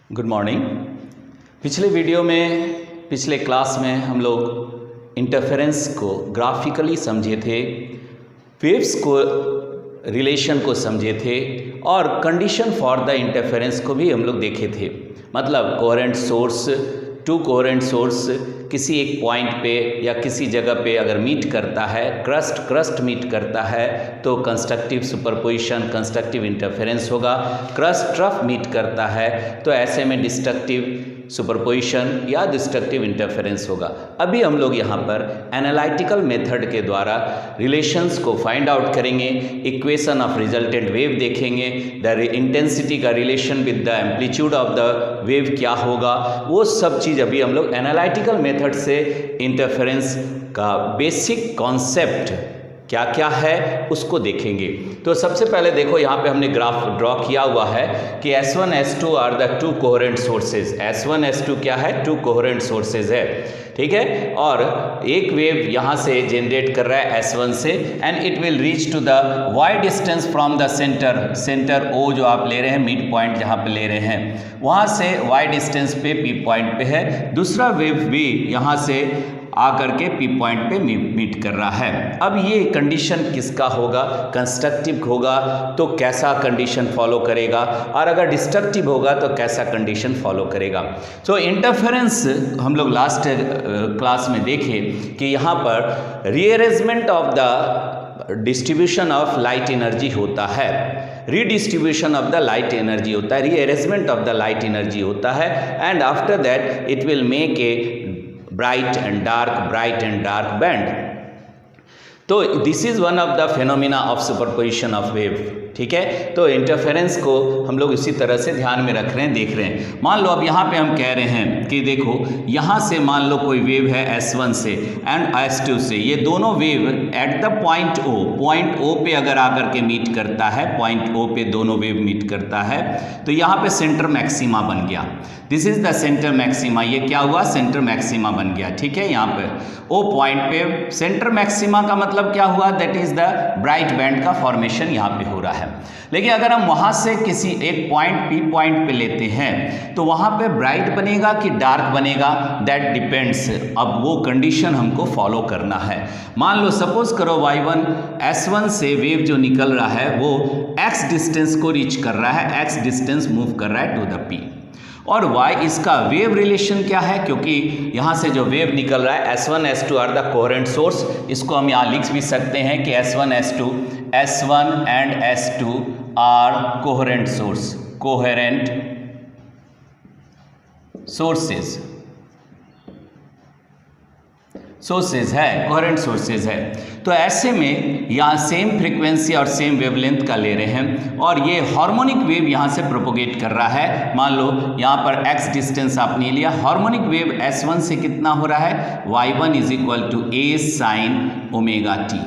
Good morning. पिछले class में हम लोग इंटरफेरेंस को ग्राफिकली समझे थे, वेव्स को रिलेशन को समझे थे और कंडीशन फॉर द इंटरफेरेंस को भी हम लोग देखे थे। मतलब coherent source, to coherent source किसी एक पॉइंट पे या किसी जगह पे अगर मीट करता है, क्रस्ट मीट करता है तो कंस्ट्रक्टिव सुपरपोजिशन, कंस्ट्रक्टिव इंटरफेरेंस होगा। क्रस्ट ट्रफ मीट करता है तो ऐसे में डिस्ट्रक्टिव सुपरपोजिशन या डिस्ट्रक्टिव इंटरफेरेंस होगा। अभी हम लोग यहाँ पर एनालिटिकल मेथड के द्वारा रिलेशंस को फाइंड आउट करेंगे, इक्वेशन ऑफ रिजल्टेंट वेव देखेंगे, द इंटेंसिटी का relation with the amplitude of the wave क्या होगा, वो सब चीज़ अभी हम लोग एनालिटिकल मेथड से इंटरफेरेंस का बेसिक कॉन्सेप्ट क्या क्या है उसको देखेंगे। तो सबसे पहले देखो यहाँ पे हमने ग्राफ ड्रॉ किया हुआ है कि S1 S2 are the two coherent sources. S1 S2 क्या है? टू कोहेरेंट सोर्सेज है, ठीक है। और एक वेव यहाँ से जनरेट कर रहा है S1 से and it will reach to the y distance from the centre O जो आप ले रहे हैं, मिड पॉइंट जहाँ पे ले रहे हैं वहाँ से y डिस्टेंस पे P पॉइंट पे है। दूसरा वेव भी यहाँ से आकर के P पॉइंट पे मीट कर रहा है। अब ये कंडीशन किसका होगा? कंस्ट्रक्टिव होगा तो कैसा कंडीशन फॉलो करेगा, और अगर डिस्ट्रक्टिव होगा तो कैसा कंडीशन फॉलो करेगा। तो इंटरफेरेंस हम लोग लास्ट क्लास में देखे कि यहाँ पर rearrangement of the distribution of light energy होता है, redistribution of the light energy होता है, rearrangement of the light energy होता है, and after that it will make a bright and dark band। तो this is one of the phenomena of superposition of wave, ठीक है। तो interference को हम लोग इसी तरह से ध्यान में रख रहे हैं, देख रहे हैं। मान लो अब यहाँ पे हम कह रहे हैं कि देखो यहाँ से मान लो कोई वेव है S1 से एंड S2 से, ये दोनों wave at the point O पे अगर आकर के मीट करता है, पॉइंट O पे दोनों वेव मीट करता है तो यहाँ पे सेंटर मैक्सिमा बन गया। This is the centre maxima. ये क्या हुआ? सेंटर मैक्सिमा बन गया, ठीक है। यहाँ पे O पॉइंट पे सेंटर मैक्सिमा का मतलब क्या हुआ? That is the bright band का फॉर्मेशन यहाँ पे हो रहा है। लेकिन अगर हम वहां से किसी एक पॉइंट P पॉइंट पे लेते हैं तो वहां पे ब्राइट बनेगा कि डार्क बनेगा, दैट डिपेंड्स। अब वो कंडीशन हमको फॉलो करना है। मान लो सपोज करो y1 S1 से वेव जो निकल रहा है वो x डिस्टेंस को रीच कर रहा है, x डिस्टेंस मूव कर रहा है टू द P, और y इसका वेव रिलेशन क्या है? क्योंकि यहाँ से जो वेव निकल रहा है S1 S2 are the coherent source, इसको हम यहाँ लिख भी सकते हैं कि S1 and S2 are coherent source, coherent sources है, कोहेरेंट सोर्सेज है। तो ऐसे में यहाँ सेम फ्रीक्वेंसी और सेम वेवलेंथ का ले रहे हैं और ये हार्मोनिक वेव यहाँ से प्रोपोगेट कर रहा है। मान लो यहाँ पर x डिस्टेंस आपने लिया, हार्मोनिक वेव S1 से कितना हो रहा है? y1 is equal to a sin omega t,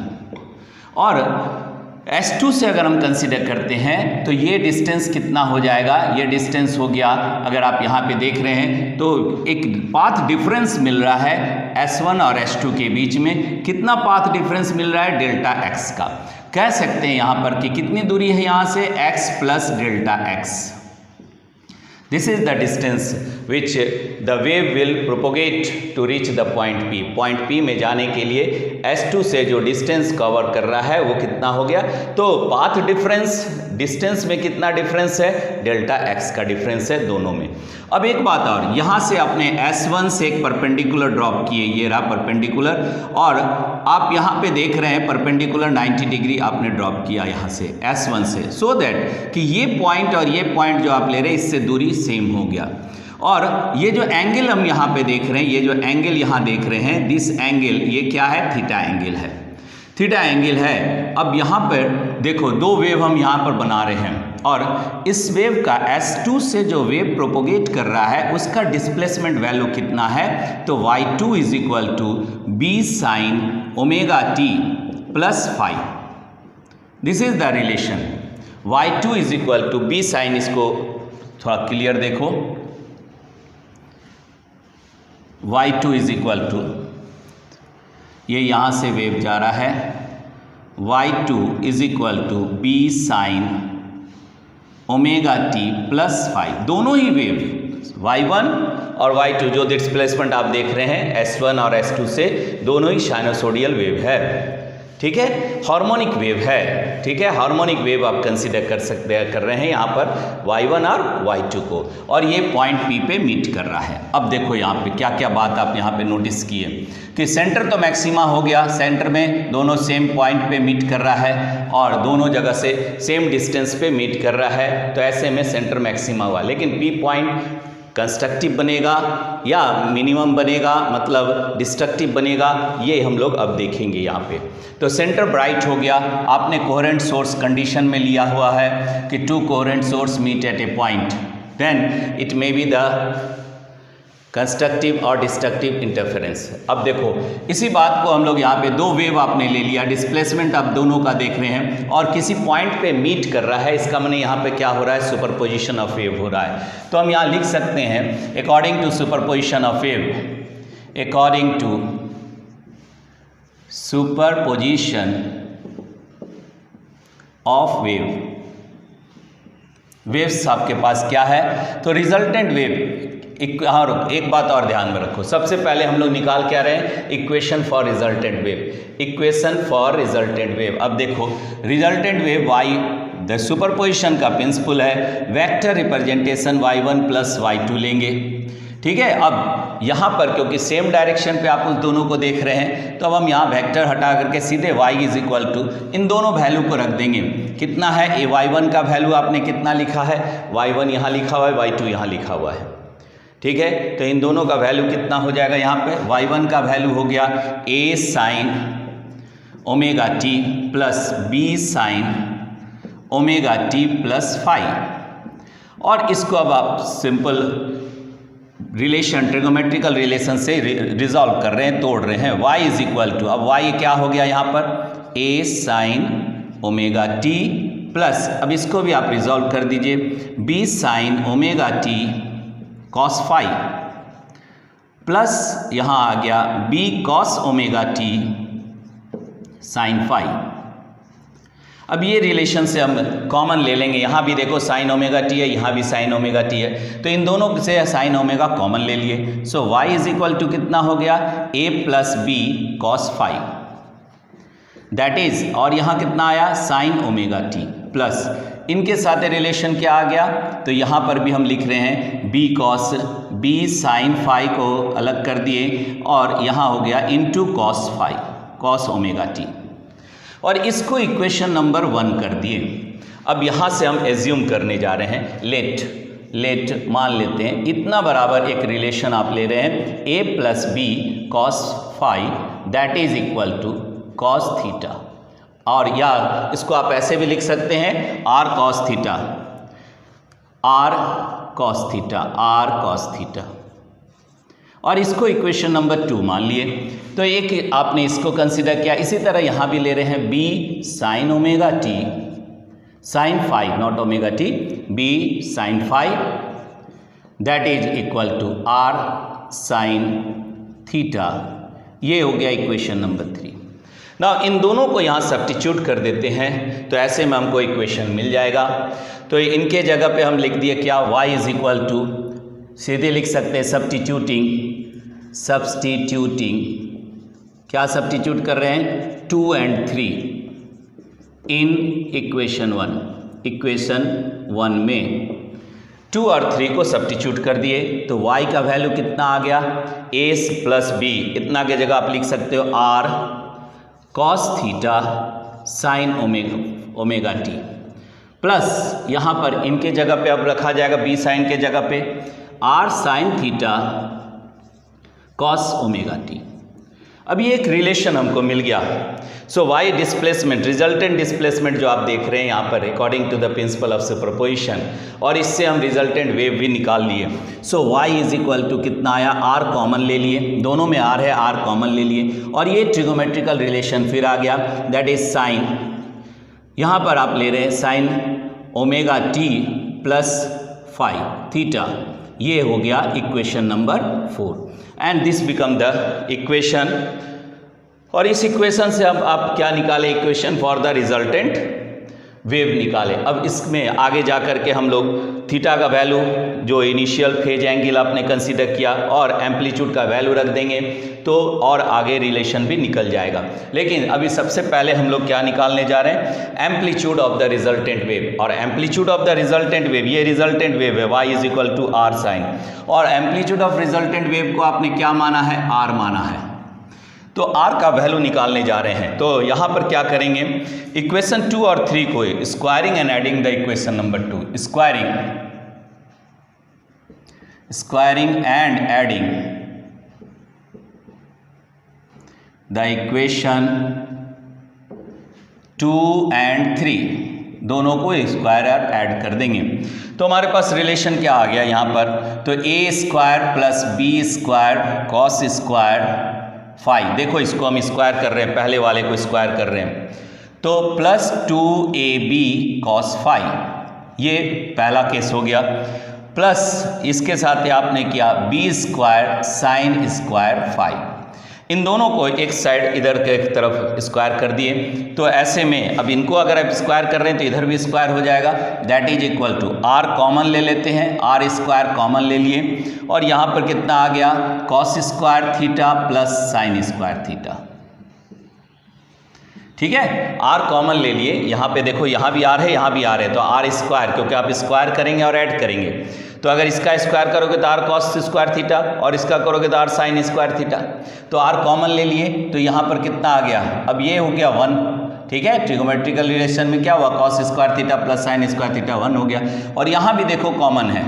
और S2 से अगर हम कंसिडर करते हैं तो ये डिस्टेंस कितना हो जाएगा? ये डिस्टेंस हो गया, अगर आप यहाँ पे देख रहे हैं तो एक पाथ डिफरेंस मिल रहा है S1 और S2 के बीच में। कितना पाथ डिफरेंस मिल रहा है? डेल्टा x का। कह सकते हैं यहाँ पर कि कितनी दूरी है यहाँ से? x plus delta x। This is the distance which the wave will propagate to reach the point P। Point P में जाने के लिए S2 से जो डिस्टेंस कवर कर रहा है वो कितना हो गया? तो पाथ डिफरेंस, डिस्टेंस में कितना डिफरेंस है? डेल्टा x का डिफरेंस है दोनों में। अब एक बात और, यहाँ से आपने S1 से एक परपेंडिकुलर ड्रॉप किए, ये रहा परपेंडिकुलर, और आप यहाँ पे देख रहे हैं परपेंडिकुलर 90 डिग्री आपने ड्रॉप किया यहाँ से S1 से, सो दैट कि ये पॉइंट और ये पॉइंट जो आप ले रहे हैं इससे दूरी सेम हो गया। और ये जो एंगल हम यहाँ पे देख रहे हैं, ये जो एंगल यहाँ देख रहे हैं, दिस एंगल, ये क्या है? थीटा एंगल है, थीटा एंगल है। अब यहाँ पर देखो दो वेव हम यहाँ पर बना रहे हैं और इस वेव का S2 से जो वेव प्रोपोगेट कर रहा है उसका डिस्प्लेसमेंट वैल्यू कितना है? तो y2 is equal to b sin omega t plus five. This is the relation. y2 is equal to b sin, इसको थोड़ा क्लियर देखो, y2 इज इक्वल टू, ये यहाँ से वेव जा रहा है, y2 is equal to b sin omega t plus five, दोनों ही वेव y1 और y2 जो डिस्प्लेसमेंट आप देख रहे हैं s1 और s2 से, दोनों ही साइनोसोडियल वेव है। ठीक है, हार्मोनिक वेव है। ठीक है, हार्मोनिक वेव आप कंसीडर कर रहे हैं यहाँ पर y1 और y2 को, और ये पॉइंट P पे मीट कर रहा है। अब देखो यहाँ पे क्या क्या बात आप यहाँ पे नोटिस किए कि सेंटर तो मैक्सिमा हो गया, सेंटर में दोनों सेम पॉइंट पे मीट कर रहा है और दोनों जगह से सेम डिस्टेंस पे मीट कर रहा है, तो ऐसे में सेंटर मैक्सिमा हुआ। लेकिन P पॉइंट कंस्ट्रक्टिव बनेगा या मिनिमम बनेगा, मतलब डिस्ट्रक्टिव बनेगा, ये हम लोग अब देखेंगे यहाँ पे। तो सेंटर ब्राइट हो गया, आपने कोहेरेंट सोर्स कंडीशन में लिया हुआ है कि two coherent source meet at a point, then it may be the constructive और डिस्ट्रक्टिव इंटरफेरेंस। अब देखो इसी बात को हम लोग यहाँ पे दो वेव आपने ले लिया, डिस्प्लेसमेंट आप दोनों का देख रहे हैं और किसी पॉइंट पे मीट कर रहा है, इसका माने यहाँ पे क्या हो रहा है, सुपरपोजिशन ऑफ वेव हो रहा है। तो हम यहाँ लिख सकते हैं according to superposition of wave, according to superposition of wave, waves आपके पास क्या है, तो रिजल्टेंट वेव। एक बात और ध्यान में रखो, सबसे पहले हम लोग निकाल क्या रहे हैं, equation for resultant wave, equation for resultant wave. अब देखो resultant wave y, the superposition का प्रिंसिपल है vector representation y1 plus y2 लेंगे। ठीक है, अब यहाँ पर क्योंकि सेम डायरेक्शन पे आप उस दोनों को देख रहे हैं, तो अब हम यहाँ वेक्टर हटा करके सीधे y इज इक्वल टू इन दोनों वैल्यू को रख देंगे। कितना है, ए y1 का वैल्यू आपने कितना लिखा है, y1 यहाँ लिखा हुआ है, y2 यहाँ लिखा हुआ है। ठीक है, तो इन दोनों का वैल्यू कितना हो जाएगा, यहाँ पे y1 का वैल्यू हो गया a sine omega t plus b sine omega t plus five, और इसको अब आप सिंपल रिलेशन, ट्रिगोमेट्रिकल रिलेशन से रिजॉल्व कर रहे हैं, तोड़ रहे हैं। y इज इक्वल टू, अब y क्या हो गया यहाँ पर, a sine omega t plus, अब इसको भी आप रिजॉल्व कर दीजिए, b sine omega t cos five plus यहाँ आ गया b cos omega t sine five. अब ये रिलेशन से हम कॉमन ले लेंगे, यहाँ भी देखो साइन ओमेगा टी है, यहाँ भी साइन ओमेगा टी है, तो इन दोनों से साइन ओमेगा कॉमन ले लिए। So y is equal to कितना हो गया, a plus b cos five, that is, और यहाँ कितना आया साइन ओमेगा टी प्लस, इनके साथ रिलेशन क्या आ गया, तो यहाँ पर भी हम लिख रहे हैं b cos, b sine five को अलग कर दिए और यहाँ हो गया into cos five cos omega t, और इसको इक्वेशन नंबर 1 कर दिए। अब यहाँ से हम एज्यूम करने जा रहे हैं, लेट मान लेते हैं इतना बराबर एक रिलेशन आप ले रहे हैं a plus b cos five, that is equal to cos theta, और या इसको आप ऐसे भी लिख सकते हैं r cos theta, r cos theta, r cos theta, और इसको इक्वेशन नंबर 2 मान लिए। तो एक आपने इसको कंसीडर किया, इसी तरह यहाँ भी ले रहे हैं b sine omega t sine five, not omega t, b sine five, that is equal to r sine theta, ये हो गया इक्वेशन नंबर 3। ना इन दोनों को यहाँ सब्स्टिट्यूट कर देते हैं, तो ऐसे में हमको इक्वेशन मिल जाएगा। तो इनके जगह पे हम लिख दिए क्या, y इज इक्वल टू, सीधे लिख सकते हैं सब्स्टिट्यूटिंग, क्या सब्स्टिट्यूट कर रहे हैं, 2 and 3 इन इक्वेशन 1 में 2 और 3 को सब्स्टिट्यूट कर दिए, तो y का वैल्यू कितना आ गया, a प्लस बी, इतना के जगह आप लिख सकते हो r cos theta sine omega t plus, यहाँ पर इनके जगह पे अब रखा जाएगा b साइन के जगह पे r sine theta cos omega t. अब ये एक रिलेशन हमको मिल गया। So y displacement, resultant displacement जो आप देख रहे हैं यहाँ पर according to the principle of superposition, और इससे हम रिजल्टेंट वेव भी निकाल लिए। So y is equal to कितना आया, r कॉमन ले लिए, दोनों में r है, r कॉमन ले लिए, और ये ट्रिगोमेट्रिकल रिलेशन फिर आ गया, दैट इज साइन, यहाँ पर आप ले रहे हैं sign omega t plus five theta, ये हो गया equation number 4, and this become the equation. और इस इक्वेशन से अब आप क्या निकाले, equation for the resultant wave निकाले। अब इसमें आगे जा कर के हम लोग थीटा का वैल्यू जो इनिशियल फेज एंगल आपने कंसीडर किया और एम्पलीट्यूड का वैल्यू रख देंगे तो और आगे रिलेशन भी निकल जाएगा। लेकिन अभी सबसे पहले हम लोग क्या निकालने जा रहे हैं, amplitude of the resultant wave. और amplitude of the resultant wave, ये रिजल्टेंट वेव है y is equal to r sine, और एम्पलीट्यूड ऑफ रिजल्टेंट वेव को आपने क्या माना है, r माना है। तो r का वैल्यू निकालने जा रहे हैं। तो यहाँ पर क्या करेंगे, इक्वेशन 2 और 3 को squaring and adding the equation number 2, squaring and adding the equation 2 and 3, दोनों को स्क्वायर ऐड कर देंगे। तो हमारे पास रिलेशन क्या आ गया यहाँ पर, तो a square plus B square cos square phi, देखो इसको हम स्क्वायर कर रहे हैं, पहले वाले को स्क्वायर कर रहे हैं, तो प्लस 2ab कॉस फाई, ये पहला केस हो गया, प्लस इसके साथ ही आपने किया B square sine square phi. इन दोनों को एक साइड इधर के तरफ स्क्वायर कर दिए। तो ऐसे में अब इनको अगर आप स्क्वायर कर रहे हैं तो इधर भी स्क्वायर हो जाएगा, that is equal to r common ले लेते हैं, r स्क्वायर कॉमन ले लिए, और यहाँ पर कितना आ गया, cos square theta plus sine square theta. ठीक है, r कॉमन ले लिए, यहाँ पे देखो यहाँ भी r है यहाँ भी r है, तो r स्क्वायर, क्योंकि आप स्क्वायर करेंगे और ऐड करेंगे, तो अगर इसका स्क्वायर करोगे तो r कॉस स्क्वायर थीटा, और इसका करोगे तो r साइन स्क्वायर थीटा। तो r कॉमन ले लिए, तो यहाँ पर कितना आ गया, अब ये हो गया 1। ठीक है, ट्रिगोमेट्रिकल रिलेशन में क्या हुआ, cos square theta plus sine square theta 1 हो गया। और यहाँ भी देखो कॉमन है,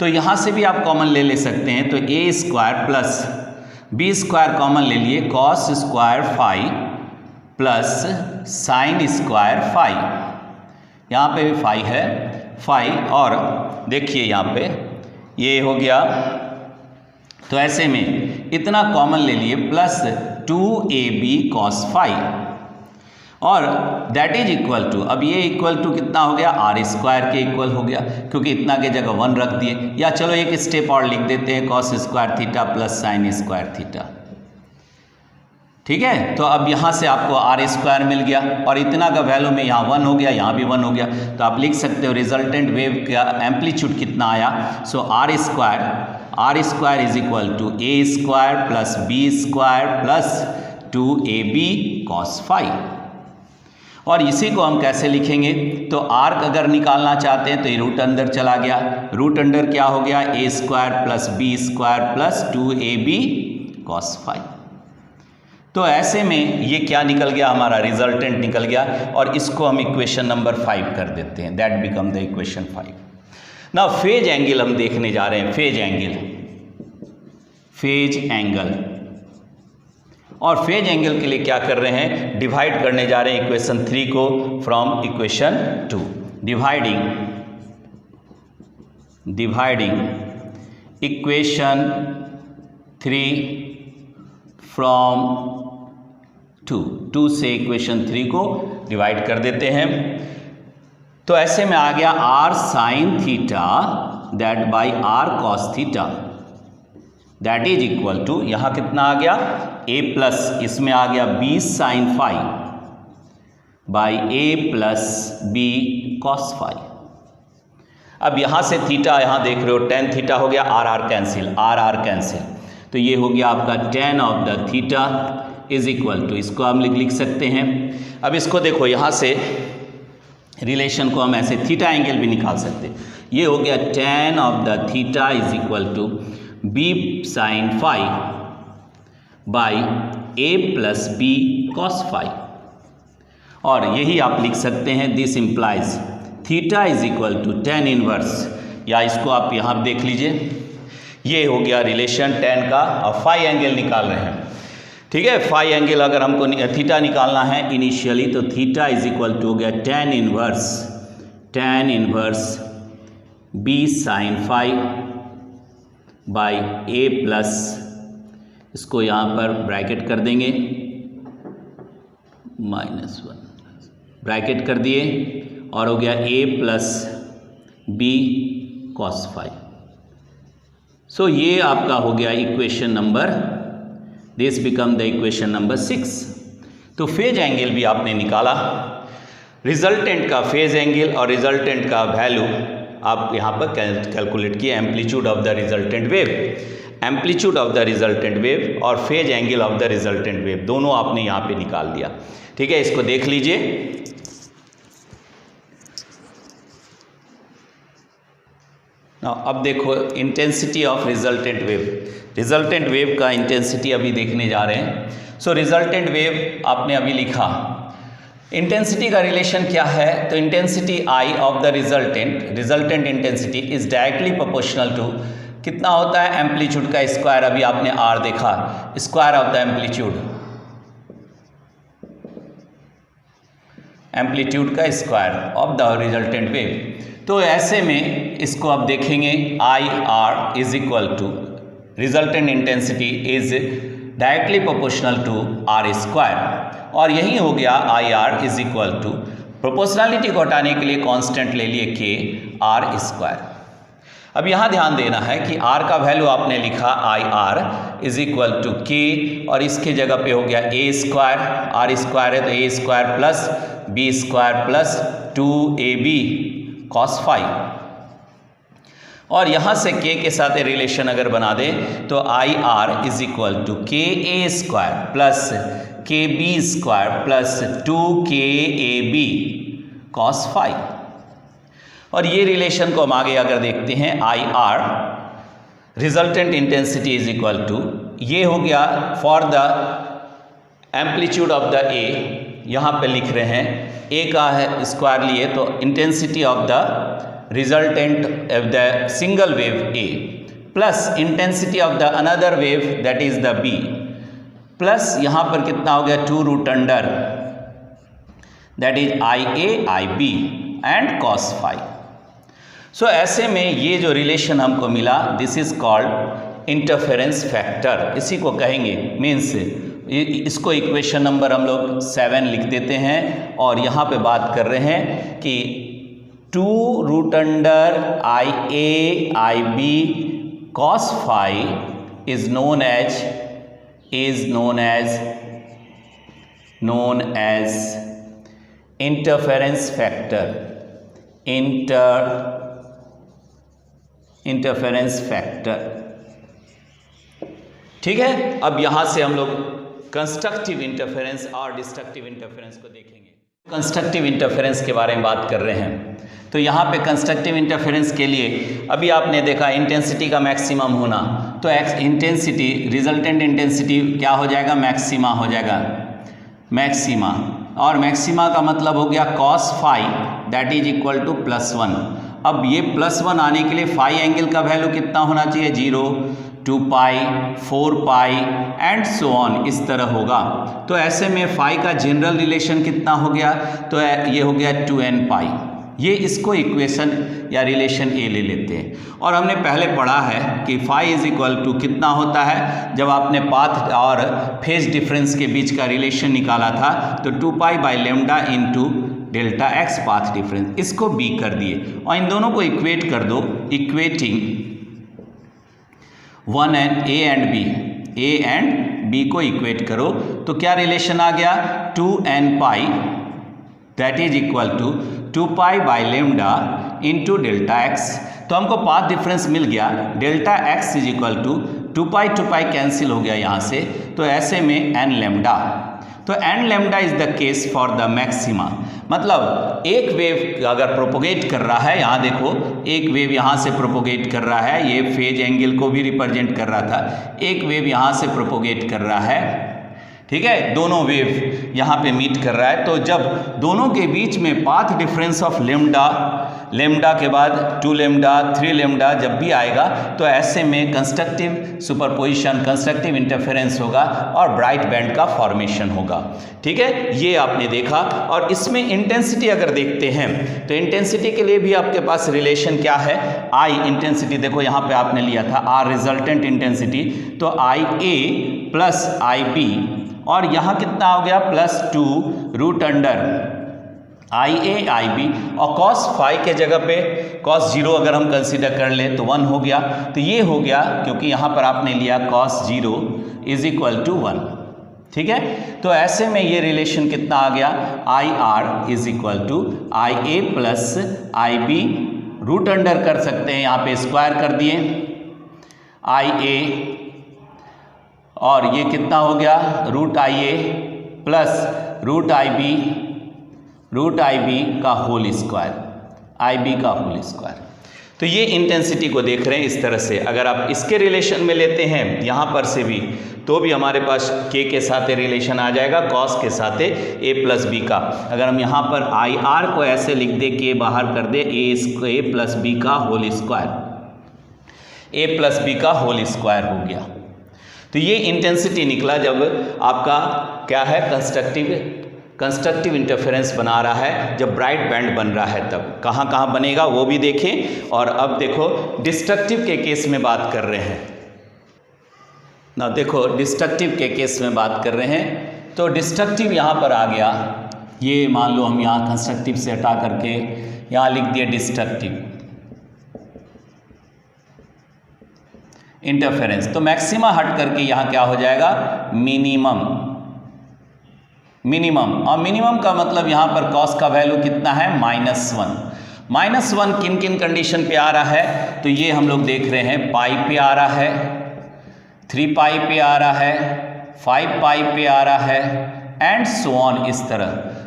तो यहाँ से भी आप कॉमन ले सकते हैं, तो a square plus B square common ले लिए, cos square phi plus sine square phi, यहाँ पे भी फाई है फाई, और देखिए यहाँ पे ये हो गया। तो ऐसे में इतना कॉमन ले लिए, प्लस 2ab cos फाई, और दैट इज इक्वल टू, अब ये इक्वल टू कितना हो गया, r स्क्वायर के इक्वल हो गया, क्योंकि इतना के जगह 1 रख दिए। या चलो एक स्टेप और लिख देते हैं, cos square theta plus sine square theta. ठीक है, तो अब यहाँ से आपको r स्क्वायर मिल गया, और इतना का वैल्यू में यहाँ 1 हो गया, यहाँ भी 1 हो गया, तो आप लिख सकते हो रिजल्टेंट वेव का एम्पलीट्यूड कितना आया। So r square is equal to a square plus b square plus 2ab cos phi. और इसी को हम कैसे लिखेंगे, तो r अगर निकालना चाहते हैं तो ये रूट अंदर चला गया, रूट अंडर क्या हो गया, a square plus b square plus 2ab cos phi. तो ऐसे में ये क्या निकल गया, हमारा रिजल्टेंट निकल गया, और इसको हम इक्वेशन नंबर 5 कर देते हैं, दैट बिकम द इक्वेशन 5। ना फेज एंगल हम देखने जा रहे हैं, फेज एंगल, और फेज एंगल के लिए क्या कर रहे हैं, डिवाइड करने जा रहे हैं इक्वेशन 3 को from equation 2, dividing equation 3 from 2 से इक्वेशन 3 को डिवाइड कर देते हैं। तो ऐसे में आ गया r sine theta that by r cos theta, that is equal to, यहाँ कितना आ गया, a प्लस इसमें आ गया b sine phi by a plus b cos phi. अब यहाँ से थीटा, यहाँ देख रहे हो tan थीटा हो गया, r कैंसिल, तो ये हो गया आपका tan of the theta is equal to, इसको हम लिख सकते हैं। अब इसको देखो, यहाँ से रिलेशन को हम ऐसे थीटा एंगल भी निकाल सकते हैं, ये हो गया tan of the theta is equal to b sine phi by a plus b cos phi, और यही आप लिख सकते हैं, this implies theta is equal to tan inverse, या इसको आप यहाँ देख लीजिए, ये हो गया रिलेशन tan का, और फाई एंगल निकाल रहे हैं। ठीक है, फाई एंगल अगर हमको थीटा निकालना है इनिशियली, तो थीटा इज इक्वल टू हो गया tan inverse b sine phi by a plus, इसको यहाँ पर ब्रैकेट कर देंगे, -1 ब्रैकेट कर दिए, और हो गया a plus b cos phi. So ये आपका हो गया equation number, this become the equation number 6। तो फेज एंगल भी आपने निकाला, रिजल्टेंट का फेज एंगल और रिजल्टेंट का वैल्यू आप यहाँ पर कैलकुलेट किए amplitude of the resultant wave, amplitude of the resultant wave और phase angle of the resultant wave दोनों आपने यहाँ पे निकाल दिया। ठीक है, इसको देख लीजिए। अब देखो intensity of resultant wave, resultant wave का इंटेंसिटी अभी देखने जा रहे हैं। सो रिजल्टेंट वेव आपने अभी लिखा, इंटेंसिटी का रिलेशन क्या है, तो intensity I of the resultant intensity is directly proportional to कितना होता है एम्पलीट्यूड का स्क्वायर, अभी आपने आर देखा, स्क्वायर ऑफ द एम्पलीट्यूड का square of the resultant wave. तो ऐसे में इसको आप देखेंगे I are is equal to resultant intensity is directly proportional to r square, और यही हो गया I are is equal to, proportionality को हटाने के लिए कांस्टेंट ले लिए के आर स्क्वायर। अब यहाँ ध्यान देना है कि आर का वैल्यू आपने लिखा I are is equal to k, और इसके जगह पे हो गया ए स्क्वायर, आर स्क्वायर है तो A square plus B square plus 2ab cos phi, और यहाँ से के के साथ रिलेशन अगर बना दे तो I are is equal to k a square plus k b square plus 2kab cos phi. और ये रिलेशन को हम आगे अगर देखते हैं I r resultant intensity is equal to, ये हो गया for the amplitude of the a, यहाँ पे लिख रहे हैं ए का है स्क्वायर लिए तो intensity of the resultant of the single wave A plus intensity of the another wave that is the B, plus यहाँ पर कितना हो गया 2 root under that is I A I B and cos phi. So ऐसे में ये जो relation हमको मिला this is called interference factor, इसी को कहेंगे, मीन्स इसको इक्वेशन नंबर हम लोग 7 लिख देते हैं, और यहाँ पे बात कर रहे हैं कि 2 root under I A I b cos phi is known as interference factor, interference factor. ठीक है, अब यहाँ से हम लोग कंस्ट्रक्टिव इंटरफेरेंस और डिस्ट्रक्टिव इंटरफेरेंस को देखेंगे। कंस्ट्रक्टिव इंटरफेरेंस के बारे में बात कर रहे हैं, तो यहाँ पे कंस्ट्रक्टिव इंटरफेरेंस के लिए अभी आपने देखा इंटेंसिटी का मैक्सिमम होना, तो इंटेंसिटी रिजल्टेंट इंटेंसिटी क्या हो जाएगा, मैक्सिमा हो जाएगा, मैक्सिमा, और मैक्सिमा का मतलब हो गया cos phi that is equal to +1। अब ये +1 आने के लिए फाई एंगल का वैल्यू कितना होना चाहिए, 0, 2 पाई, 4 पाई एंड सो ऑन, इस तरह होगा। तो ऐसे में फाई का जनरल रिलेशन कितना हो गया, तो ये हो गया 2n पाई। ये इसको इक्वेशन या रिलेशन ए ले लेते हैं, और हमने पहले पढ़ा है कि फाई इज इक्वल टू कितना होता है, जब आपने पाथ और फेज डिफरेंस के बीच का रिलेशन निकाला था तो 2 pi by lambda into delta x path difference, इसको बी कर दिए और इन दोनों को इक्वेट कर दो, इक्वेटिंग ए एंड बी को इक्वेट करो तो क्या रिलेशन आ गया, 2n pi that is equal to 2 pi by lambda into delta x. तो हमको पाथ डिफरेंस मिल गया, delta x is equal to 2 pi cancel हो गया यहाँ से, तो ऐसे में n लेमडा, तो n lambda is the case for the maxima. मतलब एक वेव अगर प्रोपोगेट कर रहा है, यहाँ देखो एक वेव यहाँ से प्रोपोगेट कर रहा है, ये फेज एंगल को भी रिप्रेजेंट कर रहा था, एक वेव यहाँ से प्रोपोगेट कर रहा है, ठीक है, दोनों वेव यहाँ पे मीट कर रहा है। तो जब दोनों के बीच में पाथ डिफरेंस ऑफ लेमडा के बाद 2 लेमडा 3 लेमडा जब भी आएगा तो ऐसे में कंस्ट्रक्टिव सुपरपोजिशन, कंस्ट्रक्टिव इंटरफेरेंस होगा और ब्राइट बैंड का फॉर्मेशन होगा। ठीक है, ये आपने देखा। और इसमें इंटेंसिटी अगर देखते हैं तो इंटेंसिटी के लिए भी आपके पास रिलेशन क्या है, आई इंटेंसिटी, देखो यहाँ पे आपने लिया था आर रिजल्टेंट इंटेंसिटी, तो आई ए प्लस आई बी, और यहाँ कितना हो गया +2 root under I A I B, और cos फाई के जगह पे cos 0 अगर हम कंसीडर कर लें तो 1 हो गया। तो ये हो गया क्योंकि यहाँ पर आपने लिया cos 0 इज इक्वल टू 1। ठीक है, तो ऐसे में ये रिलेशन कितना आ गया, I are is equal to I a plus I b root under कर सकते हैं, यहाँ पे स्क्वायर कर दिए आई ए, और ये कितना हो गया root I a plus root I b का होल स्क्वायर, आई बी का होल स्क्वायर। तो ये इंटेंसिटी को देख रहे हैं इस तरह से। अगर आप इसके रिलेशन में लेते हैं यहाँ पर से भी, तो भी हमारे पास k के साथ रिलेशन आ जाएगा, cos के साथ a प्लस बी का। अगर हम यहाँ पर आई आर को ऐसे लिख दे, k बाहर कर दे, a प्लस बी का whole square, a plus b का होल स्क्वायर हो गया। तो ये इंटेंसिटी निकला जब आपका क्या है कंस्ट्रक्टिव इंटरफेरेंस बना रहा है, जब ब्राइट बैंड बन रहा है तब। कहाँ कहाँ बनेगा वो भी देखें। और अब देखो डिस्ट्रक्टिव के केस में बात कर रहे हैं ना, देखो डिस्ट्रक्टिव के केस में बात कर रहे हैं। तो डिस्ट्रक्टिव यहाँ पर आ गया, ये मान लो हम यहाँ कंस्ट्रक्टिव से हटा करके यहाँ लिख दिए डिस्ट्रक्टिव इंटरफेरेंस। तो मैक्सिमा हट करके यहाँ क्या हो जाएगा मिनिमम, और मिनिमम का मतलब यहाँ पर कॉस का वैल्यू कितना है -1। किन किन कंडीशन पे आ रहा है, तो ये हम लोग देख रहे हैं पाई पे आ रहा है, 3 पाई पे आ रहा है, 5 पाई पे आ रहा है, एंड सो ऑन इस तरह।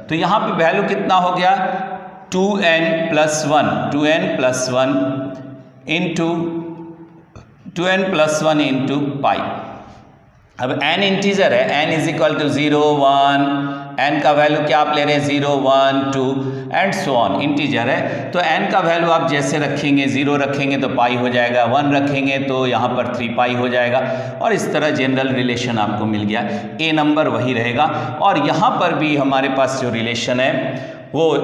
तो यहाँ पे वैल्यू कितना हो गया 2n+1 इंटू पाई। अब n इंटीजर है, n is equal to 0 1, n का वैल्यू क्या आप ले रहे हैं 0 1 2 एंड सो ऑन, इंटीजर है। तो n का वैल्यू आप जैसे रखेंगे, 0 रखेंगे तो पाई हो जाएगा, 1 रखेंगे तो यहाँ पर 3 पाई हो जाएगा, और इस तरह जनरल रिलेशन आपको मिल गया। a नंबर वही रहेगा, और यहाँ पर भी हमारे पास जो रिलेशन है वो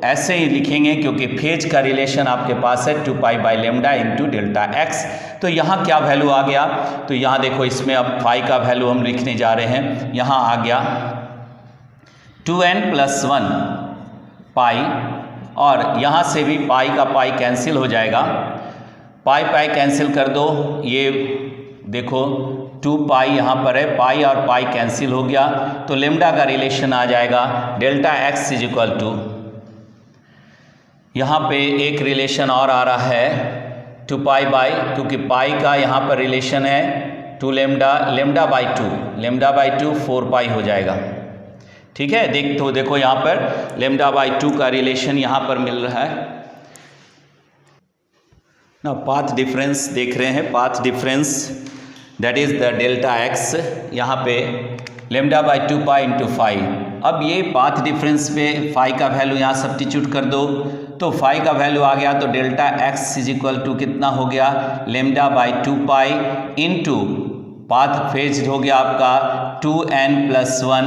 ऐसे ही लिखेंगे, क्योंकि फेज का रिलेशन आपके पास है 2 pi by lambda into delta x. तो यहाँ क्या वैल्यू आ गया, तो यहाँ देखो इसमें अब पाई का वैल्यू हम लिखने जा रहे हैं, यहाँ आ गया 2n+1 पाई, और यहाँ से भी पाई का पाई कैंसिल हो जाएगा, पाई कैंसिल कर दो, ये देखो 2 पाई यहाँ पर है, पाई और पाई कैंसिल हो गया, तो लेमडा का रिलेशन आ जाएगा delta x is equal to, यहाँ पे एक रिलेशन और आ रहा है 2 पाई बाई, क्योंकि पाई का यहाँ पर रिलेशन है 2 लेमडा बाई 2 4 पाई हो जाएगा। ठीक है, देखो यहाँ पर लेमडा बाई 2 का रिलेशन यहाँ पर मिल रहा है ना। पाथ डिफरेंस देख रहे हैं, path difference that is the delta x, यहाँ पे लेमडा बाई 2 पाई इंटू 5। अब ये पाथ डिफरेंस पे फाई का वैल्यू यहाँ सब्स्टिट्यूट कर दो, तो फाई का वैल्यू आ गया, तो delta x is equal to कितना हो गया lambda by 2 pi into path phase हो गया आपका 2n+1,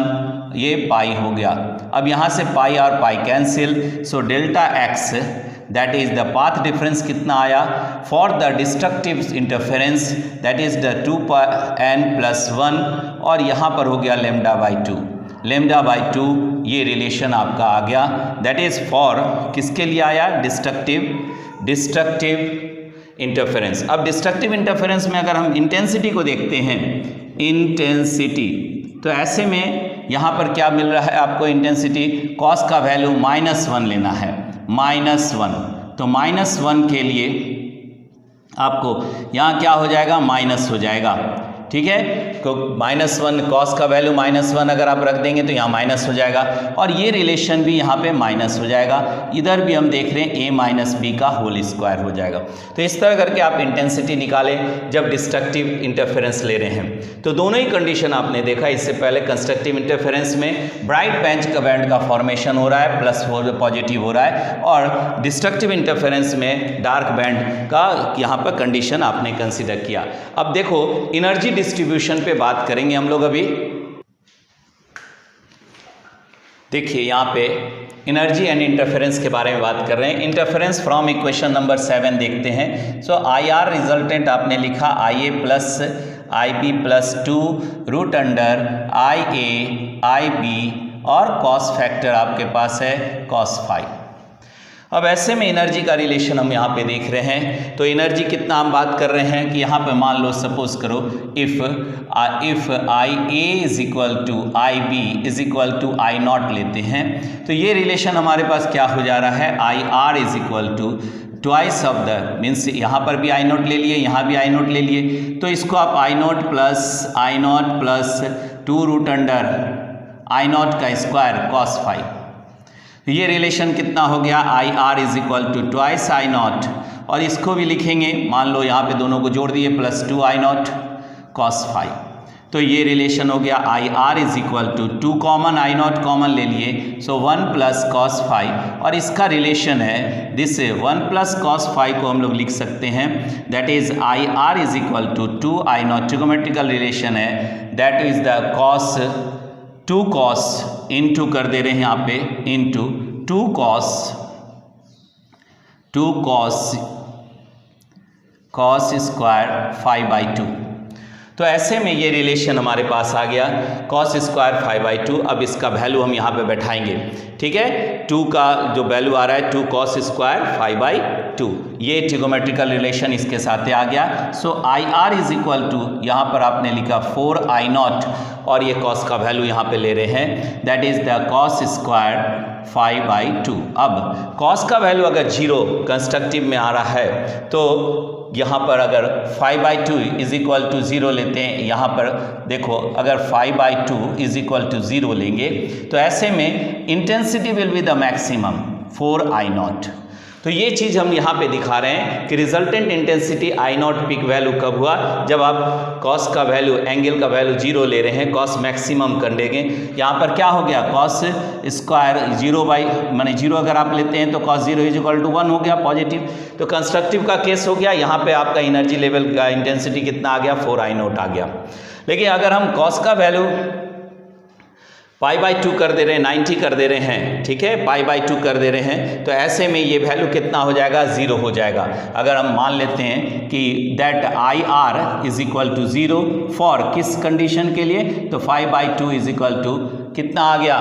ये पाई हो गया। अब यहाँ से पाई और pi cancel, so delta x that is the path difference कितना आया for the destructive interference that is the 2n+1, और यहाँ पर हो गया लेमडा बाई 2, ये रिलेशन आपका आ गया, दैट इज फॉर किसके लिए आया डिस्ट्रक्टिव इंटरफेरेंस। अब डिस्ट्रक्टिव इंटरफेरेंस में अगर हम इंटेंसिटी को देखते हैं, इंटेंसिटी, तो ऐसे में यहाँ पर क्या मिल रहा है आपको इंटेंसिटी, कॉस का वैल्यू -1 लेना है, -1। तो -1 के लिए आपको यहाँ क्या हो जाएगा माइनस हो जाएगा। ठीक है, तो -1 कॉस का वैल्यू -1 अगर आप रख देंगे तो यहाँ माइनस हो जाएगा, और ये रिलेशन भी यहाँ पे माइनस हो जाएगा। इधर भी हम देख रहे हैं a माइनस बी का होल स्क्वायर हो जाएगा। तो इस तरह करके आप इंटेंसिटी निकालें जब डिस्ट्रक्टिव इंटरफेरेंस ले रहे हैं। तो दोनों ही कंडीशन आपने देखा, इससे पहले कंस्ट्रक्टिव इंटरफेरेंस में ब्राइट बैंड का फॉर्मेशन हो रहा है, प्लस पॉजिटिव हो रहा है, और डिस्ट्रक्टिव इंटरफेरेंस में डार्क बैंड का यहाँ पर कंडीशन आपने कंसिडर किया। अब देखो एनर्जी डिस्ट्रीब्यूशन पे बात करेंगे हम लोग अभी। देखिए यहाँ पे एनर्जी एंड इंटरफेरेंस के बारे में बात कर रहे हैं। इंटरफेरेंस फ्रॉम इक्वेशन नंबर 7 देखते हैं। सो आई आर रिजल्टेंट आपने लिखा IA plus IB plus 2 root under IA IB, और कॉस फैक्टर आपके पास है cos फाई। अब ऐसे में एनर्जी का रिलेशन हम यहाँ पे देख रहे हैं। तो एनर्जी कितना हम बात कर रहे हैं कि यहाँ पे मान लो सपोज करो if IA is equal to IB is equal to I0 लेते हैं, तो ये रिलेशन हमारे पास क्या हो जा रहा है, IR is equal to twice of the means यहाँ पर भी आई नॉट ले लिए, यहाँ भी आई नॉट ले लिए, तो इसको आप I not plus 2 root under I not का स्क्वायर कॉस फाई। ये रिलेशन कितना हो गया, I are is equal to twice I not, और इसको भी लिखेंगे, मान लो यहाँ पे दोनों को जोड़ दिए, plus 2 I naught cos phi. तो ये रिलेशन हो गया I are is equal to 2 common I naught common ले लिए, सो 1 प्लस कॉस फाई, और इसका रिलेशन है दिस 1 प्लस कॉस फाई को हम लोग लिख सकते हैं that is I are is equal to 2 I not, trigonometrical relation है, that is the cos 2 cos into कर दे रहे हैं यहाँ पे इंटू 2 कॉस स्क्वायर 5/2। तो ऐसे में ये रिलेशन हमारे पास आ गया कॉस स्क्वायर 5/2। अब इसका वैल्यू हम यहाँ पे बैठाएंगे, ठीक है, 2 का जो वैल्यू आ रहा है 2 कॉस स्क्वायर 5/2, ये ट्रिगोमेट्रिकल रिलेशन इसके साथ आ गया। So I are is equal to, यहाँ पर आपने लिखा 4 आई नॉट, और ये कॉस का वैल्यू यहाँ पे ले रहे हैं that is the cos square 5/2। अब कॉस का वैल्यू अगर 0 कंस्ट्रक्टिव में आ रहा है तो यहाँ पर अगर 5/2 इज इक्वल टू 0 लेते हैं, यहाँ पर देखो अगर 5/2 इज इक्वल टू 0 लेंगे तो ऐसे में intensity will be the maximum 4 I not. तो ये चीज़ हम यहाँ पे दिखा रहे हैं कि resultant intensity I not peak value कब हुआ, जब आप कॉस का वैल्यू, एंगल का वैल्यू 0 ले रहे हैं, कॉस मैक्सिमम कर देंगे। यहाँ पर क्या हो गया, कॉस स्क्वायर 0 अगर आप लेते हैं तो कॉस 0 इज इक्वल टू 1 हो गया पॉजिटिव। तो कंस्ट्रक्टिव का केस हो गया, यहाँ पे आपका एनर्जी लेवल का इंटेंसिटी कितना आ गया, 4 आई नॉट आ गया। लेकिन अगर हम कॉस का वैल्यू π/2 कर दे रहे हैं, 90 कर दे रहे हैं, ठीक है, π/2 कर दे रहे हैं, तो ऐसे में ये वैल्यू कितना हो जाएगा, 0 हो जाएगा। अगर हम मान लेते हैं कि that I are is equal to 0 for किस कंडीशन के लिए, तो 5/2 इज इक्वल टू कितना आ गया,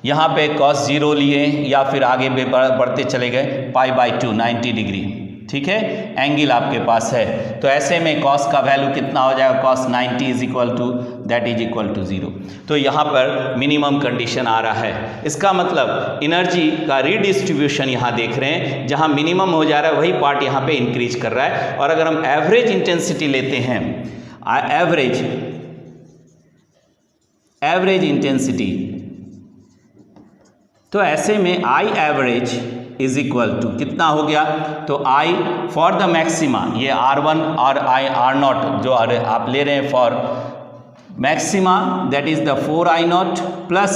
यहाँ पे cos 0 लिए या फिर आगे बढ़ते चले गए π/2 90 डिग्री, ठीक है, एंगल आपके पास है। तो ऐसे में cos का वैल्यू कितना हो जाएगा, cos 90 is equal to that is equal to 0। तो यहाँ पर मिनिमम कंडीशन आ रहा है, इसका मतलब एनर्जी का रीडिस्ट्रीब्यूशन यहाँ देख रहे हैं, जहाँ मिनिमम हो जा रहा है वही पार्ट यहाँ पे इंक्रीज कर रहा है। और अगर हम एवरेज इंटेंसिटी लेते हैं, एवरेज इंटेंसिटी, तो ऐसे में I average is equal to कितना हो गया, तो आई फॉर द मैक्सिमा, ये R1 और आई R0 जो आप ले रहे हैं for maxima that is the 4 I not plus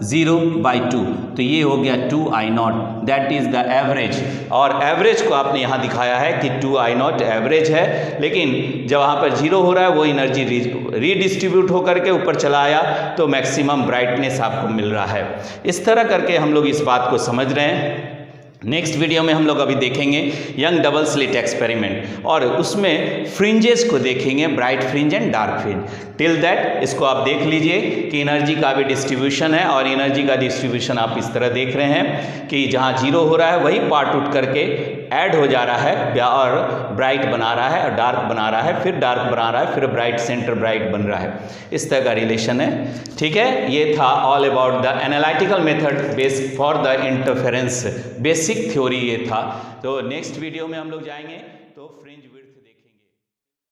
0/2, तो ये हो गया 2 I not, that is the average. और एवरेज को आपने यहाँ दिखाया है कि 2 आई नॉट एवरेज है, लेकिन जब वहाँ पर 0 हो रहा है वो एनर्जी रीडिस्ट्रीब्यूट होकर के ऊपर चला आया तो मैक्सिमम ब्राइटनेस आपको मिल रहा है। इस तरह करके हम लोग इस बात को समझ रहे हैं। नेक्स्ट वीडियो में हम लोग अभी देखेंगे यंग डबल स्लिट एक्सपेरिमेंट, और उसमें फ्रिंजेस को देखेंगे, bright fringe and dark fringe. Till that इसको आप देख लीजिए कि एनर्जी का भी डिस्ट्रीब्यूशन है, और एनर्जी का डिस्ट्रीब्यूशन आप इस तरह देख रहे हैं कि जहाँ 0 हो रहा है वही पार्ट उठ करके ऐड हो जा रहा है और ब्राइट बना रहा है, और डार्क बना रहा है, फिर डार्क बना रहा है, फिर ब्राइट सेंटर ब्राइट बन रहा है। इस तरह का रिलेशन है, ठीक है। ये था all about the analytical method based for the interference, basic theory ये था। तो नेक्स्ट वीडियो में हम लोग जाएंगे तो फ्रिंज